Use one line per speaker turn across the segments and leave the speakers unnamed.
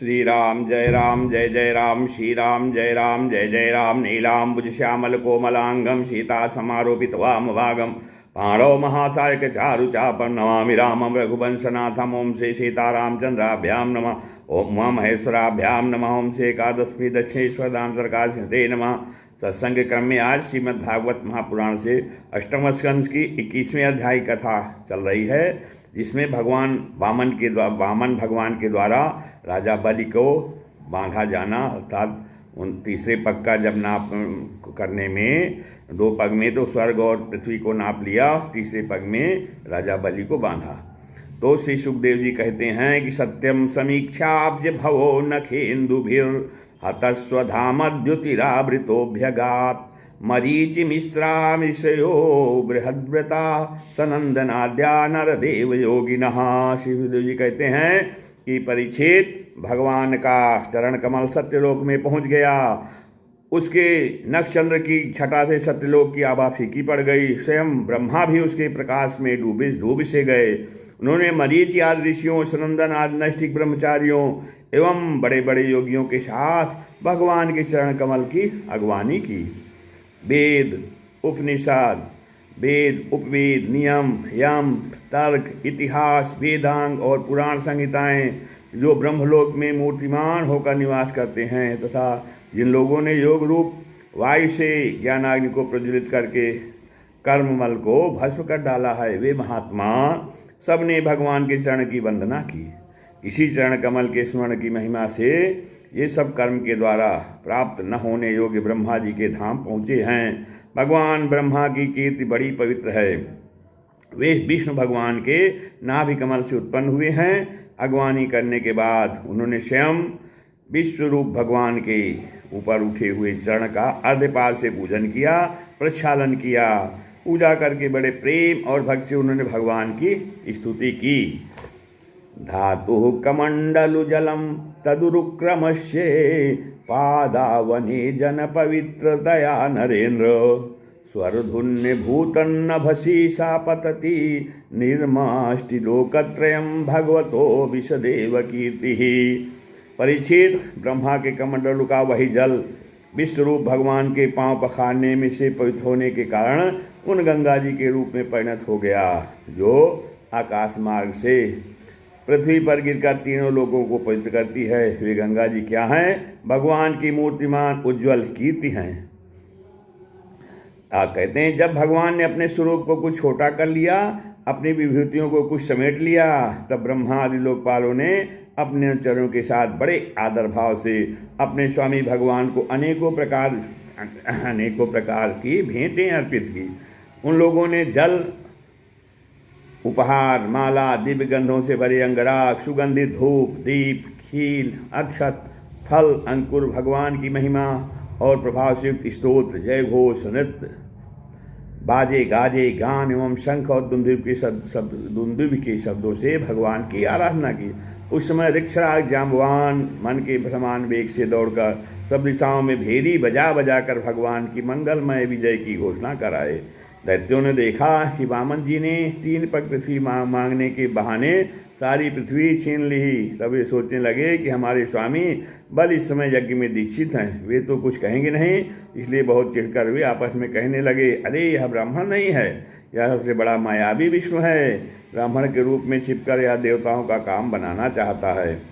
श्री राम जय जय राम श्री राम जय जय राम नीलाम्बुज श्यामल कोमलांगम सीता समारोपित वामभागम पाणौ महासायक चारु चापम नमामि रामम रघुवंशनाथम। ओम श्री सीतारामचंद्राभ्याम नमः। ओम उमा महेश्वराभ्याम नमः। ओम श्री एकादशी दक्षिणेश्वर धाम सरकार सिंहते नमः। सत्संग क्रम में आज श्रीमद् भागवत महापुराण से अष्टम स्कंद की 21वें अध्याय कथा चल रही है, जिसमें भगवान वामन भगवान के द्वारा राजा बलि को बांधा जाना, अर्थात उन तीसरे पग का जब नाप करने में 2 पग में तो स्वर्ग और पृथ्वी को नाप लिया, तीसरे पग में राजा बलि को बांधा। तो श्री सुखदेव जी कहते हैं कि सत्यम समीक्षाब्ज भवो नखेन्दुभिर हतस्वधामद्युतिरावृतोभ्यगात् मरीचि मिश्रामिषयो बृहद्व्रता सनंदनाद्या नरदेव योगिनः। श्री सुखदेव जी कहते हैं कि परीक्षित भगवान का चरण कमल सत्यलोक में पहुंच गया। उसके नक्षचंद्र की छटा से सत्यलोक की आभा फीकी पड़ गई। स्वयं ब्रह्मा भी उसके प्रकाश में डूब से गए। उन्होंने मरीचि आदि ऋषियों, सनंदन आदि नैष्ठिक ब्रह्मचारियों एवं बड़े बड़े योगियों के साथ भगवान के चरण कमल की अगवानी की। वेद उपनिषद, वेद उपवेद, नियम यम तर्क इतिहास वेदांग और पुराण संहिताएं जो ब्रह्मलोक में मूर्तिमान होकर निवास करते हैं तथा जिन लोगों ने योग रूप वायु से ज्ञानाग्नि को प्रज्वलित करके कर्ममल को भस्म कर डाला है, वे महात्मा सबने भगवान के चरण की वंदना की। इसी चरण कमल के स्मरण की महिमा से ये सब कर्म के द्वारा प्राप्त न होने योग्य ब्रह्मा जी के धाम पहुँचे हैं। भगवान ब्रह्मा की कीर्ति बड़ी पवित्र है। वे विष्णु भगवान के नाभि कमल से उत्पन्न हुए हैं। अगवानी करने के बाद उन्होंने स्वयं विश्वरूप भगवान के ऊपर उठे हुए चरण का अर्धपाद से पूजन किया, प्रक्षालन किया। पूजा करके बड़े प्रेम और भक्ति से उन्होंने भगवान की स्तुति की। धातु कमंडलु जलम तदुरुक्रमश्ये पादावने जन पवित्रतया नरेन्द्र स्वरधुन्य भूतन्नभसी सा पतति निर्माष्टिलोकत्रयं भगवतो विशदेव कीर्ति। परीक्षित, ब्रह्मा के कमंडलु का वही जल विश्वरूप भगवान के पांव पखारने में से पवित्र होने के कारण उन गंगा जी के रूप में परिणत हो गया, जो आकाश मार्ग से पृथ्वी पर गिरकर तीनों लोगों को पवित्र करती है। वे गंगा जी क्या हैं? भगवान की मूर्तिमान उज्ज्वल कीर्ति हैं। आप कहते हैं जब भगवान ने अपने स्वरूप को कुछ छोटा कर लिया, अपनी विभूतियों को कुछ समेट लिया, तब ब्रह्मा आदि लोकपालों ने अपने चरणों के साथ बड़े आदर भाव से अपने स्वामी भगवान को अनेकों प्रकार की भेंटें अर्पित की। उन लोगों ने जल, उपहार, माला, दिव्य गंधों से भरे अंगराग, सुगंधित धूप, दीप, खील, अक्षत, फल, अंकुर, भगवान की महिमा और प्रभाव से युक्त स्तोत्र, जय घोष, नृत्य, बाजे गाजे, गान एवं शंख और दुंदुभ के शब्दों से भगवान की आराधना की। उस समय ऋक्षराज जाम्बवान मन के समान वेग से दौड़कर सब दिशाओं में भेरी बजा बजा कर भगवान की मंगलमय विजय की घोषणा कराए। दैत्यों ने देखा कि वामन जी ने 3 पग पृथ्वी मांगने के बहाने सारी पृथ्वी छीन ली। तब वे सोचने लगे कि हमारे स्वामी बल इस समय यज्ञ में दीक्षित हैं, वे तो कुछ कहेंगे नहीं। इसलिए बहुत चिढ़कर वे आपस में कहने लगे, अरे यह ब्राह्मण नहीं है, यह सबसे बड़ा मायावी विष्णु है। ब्राह्मण के रूप में छिपकर यह देवताओं का काम बनाना चाहता है।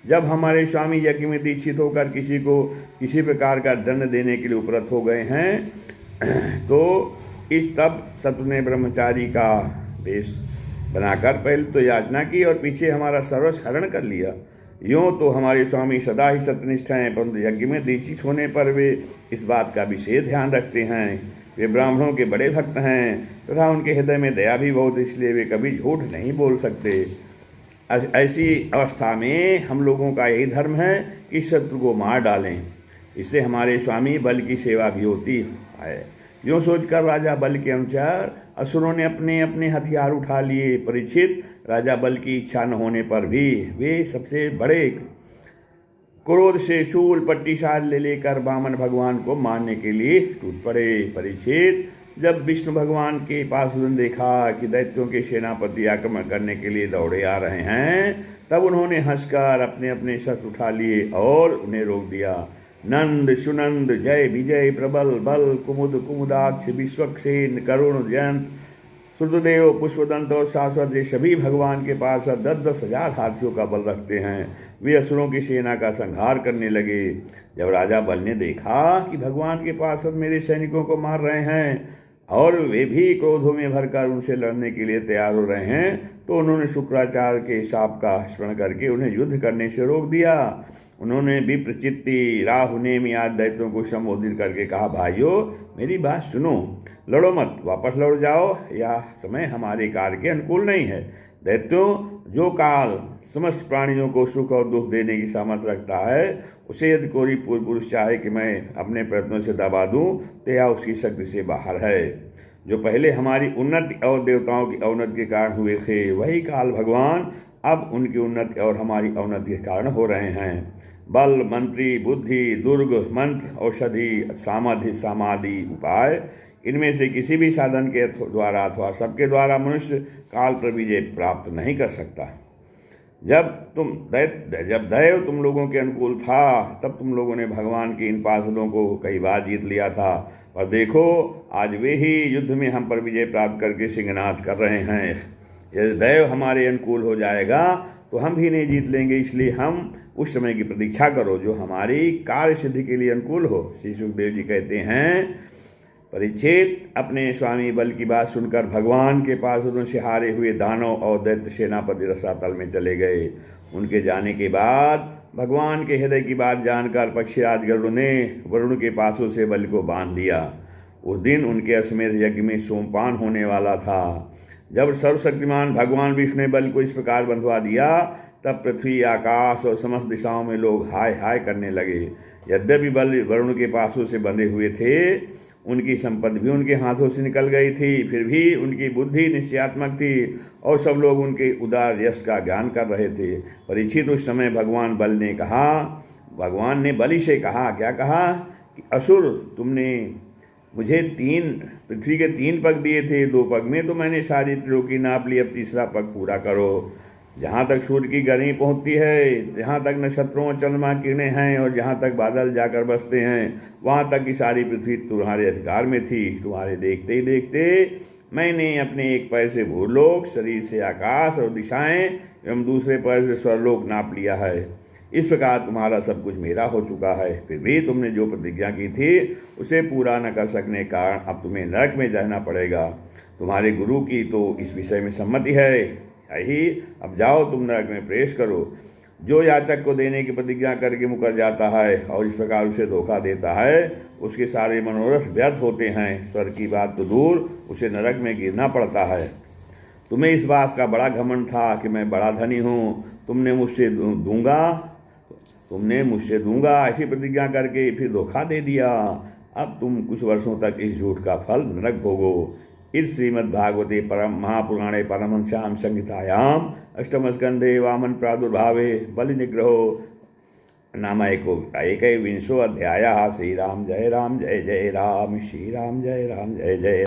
जब हमारे स्वामी यज्ञ में दीक्षित होकर किसी को किसी प्रकार का दंड देने के लिए उपरत हो गए हैं, तो तब शत्रु ने ब्रह्मचारी का वेश बनाकर पहले तो याचना की और पीछे हमारा सर्वस्व हरण कर लिया। यूँ तो हमारे स्वामी सदा ही सत्यनिष्ठ हैं, परंतु यज्ञ में दीक्षित होने पर वे इस बात का विशेष ध्यान रखते हैं। वे ब्राह्मणों के बड़े भक्त हैं तथा उनके हृदय में दया भी बहुत, इसलिए वे कभी झूठ नहीं बोल सकते। ऐसी अवस्था में हम लोगों का यही धर्म है कि शत्रु को मार डालें, इससे हमारे स्वामी बल की सेवा भी होती है। यूँ सोचकर राजा बल के अनुसार असुरों ने अपने अपने हथियार उठा लिए। परीक्षित, राजा बल की इच्छा न होने पर भी वे सबसे बड़े क्रोध से शूल पट्टीशाल लेकर वामन भगवान को मारने के लिए टूट पड़े। परीक्षित, जब विष्णु भगवान के पार्षदों ने देखा कि दैत्यों के सेनापति आक्रमण करने के लिए दौड़े आ रहे हैं, तब उन्होंने हंसकर अपने अपने शस्त्र उठा लिए और उन्हें रोक दिया। नंद, सुनंद, जय विजय, प्रबल, बल, कुमुद, कुमुदाक्ष, विश्वक्सेन, करुण, जयंत, श्रुतदेव, पुष्पदंत और शाश्वत, ये सभी भगवान के पास 10-10 हजार हाथियों का बल रखते हैं। वे असुरों की सेना का संहार करने लगे। जब राजा बल ने देखा कि भगवान के पार्षद मेरे सैनिकों को मार रहे हैं और वे भी क्रोधों में भरकर उनसे लड़ने के लिए तैयार हो रहे हैं, तो उन्होंने शुक्राचार्य के शाप का स्मरण करके उन्हें युद्ध करने से रोक दिया। उन्होंने विप्रचित्ति, राहु, नेमि आदि दैत्यों को संबोधित करके कहा, भाइयों मेरी बात सुनो, लड़ो मत, वापस लौट जाओ, यह समय हमारे कार्य के अनुकूल नहीं है। दैत्यों, जो काल समस्त प्राणियों को सुख और दुख देने की सामर्थ्य रखता है, उसे यदि कोई पुरुष चाहे कि मैं अपने प्रयत्नों से दबा दूं, तो यह उसकी शक्ति से बाहर है। जो पहले हमारी उन्नति और देवताओं की अवनति के कारण हुए थे, वही काल भगवान अब उनकी उन्नति और हमारी अवनति के कारण हो रहे हैं। बल, मंत्री, बुद्धि, दुर्ग, मंत्र, औषधि, सामर्थ्य, समाधि, उपाय, इनमें से किसी भी साधन के द्वारा अथवा सबके द्वारा मनुष्य काल पर विजय प्राप्त नहीं कर सकता। जब दैव तुम लोगों के अनुकूल था, तब तुम लोगों ने भगवान के इन पार्षदों को कई बार जीत लिया था, और देखो आज वे ही युद्ध में हम पर विजय प्राप्त करके सिंहनाद कर रहे हैं। यदि दैव हमारे अनुकूल हो जाएगा तो हम भी नहीं जीत लेंगे, इसलिए हम उस समय की प्रतीक्षा करो जो हमारी कार्य सिद्धि के लिए अनुकूल हो। श्री सुखदेव जी कहते हैं, परीक्षित अपने स्वामी बल की बात सुनकर भगवान के पार्षदों से हारे हुए दानव और दैत्य सेनापति रसातल में चले गए। उनके जाने के बाद भगवान के हृदय की बात जानकर पक्षीराज गरुड़ ने वरुण के पासों से बल को बांध दिया। उस दिन उनके अश्वमेध यज्ञ में सोमपान होने वाला था। जब सर्वशक्तिमान भगवान विष्णु ने बल को इस प्रकार बंधवा दिया, तब पृथ्वी, आकाश और समस्त दिशाओं में लोग हाय हाय करने लगे। यद्यपि बल वरुण के पासों से बंधे हुए थे, उनकी संपत्ति भी उनके हाथों से निकल गई थी, फिर भी उनकी बुद्धि निश्चयात्मक थी और सब लोग उनके उदार यश का ज्ञान कर रहे थे। परीक्षित, उस समय भगवान ने बलि से कहा, क्या कहा कि असुर, तुमने मुझे पृथ्वी के 3 पग दिए थे, 2 पग में तो मैंने सारी त्रिलोकी नाप ली, अब तीसरा पग पूरा करो। जहाँ तक सूर्य की गर्मी पहुँचती है, जहाँ तक नक्षत्रों और चंद्रमा किरणें हैं और जहाँ तक बादल जाकर बसते हैं, वहाँ तक की सारी पृथ्वी तुम्हारे अधिकार में थी। तुम्हारे देखते ही देखते मैंने अपने एक पैर से भूलोक, शरीर से आकाश और दिशाएं एवं दूसरे पैर से स्वर्लोक नाप लिया है। इस प्रकार तुम्हारा सब कुछ मेरा हो चुका है, फिर भी तुमने जो प्रतिज्ञा की थी उसे पूरा न कर सकने के कारण अब तुम्हें नरक में जाना पड़ेगा। तुम्हारे गुरु की तो इस विषय में सम्मति है ही, अब जाओ तुम नरक में प्रवेश करो। जो याचक को देने की प्रतिज्ञा करके मुकर जाता है और इस प्रकार उसे धोखा देता है, उसके सारे मनोरथ व्यर्थ होते हैं। स्वर्ग की बात तो दूर, उसे नरक में गिरना पड़ता है। तुम्हें इस बात का बड़ा घमंड था कि मैं बड़ा धनी हूँ, तुमने मुझसे दूंगा ऐसी प्रतिज्ञा करके फिर धोखा दे दिया। अब तुम कुछ वर्षों तक इस झूठ का फल नरक भोगो। इस श्रीमद्भागवते परम महापुराणे परमहंस्यां संहितायाम अष्टम स्कंधे वामन प्रादुर्भावे बलि निग्रहो नाम एकविंशो अध्यायः। श्रीराम जय राम जय जय राम, श्रीराम जय राम जय जय।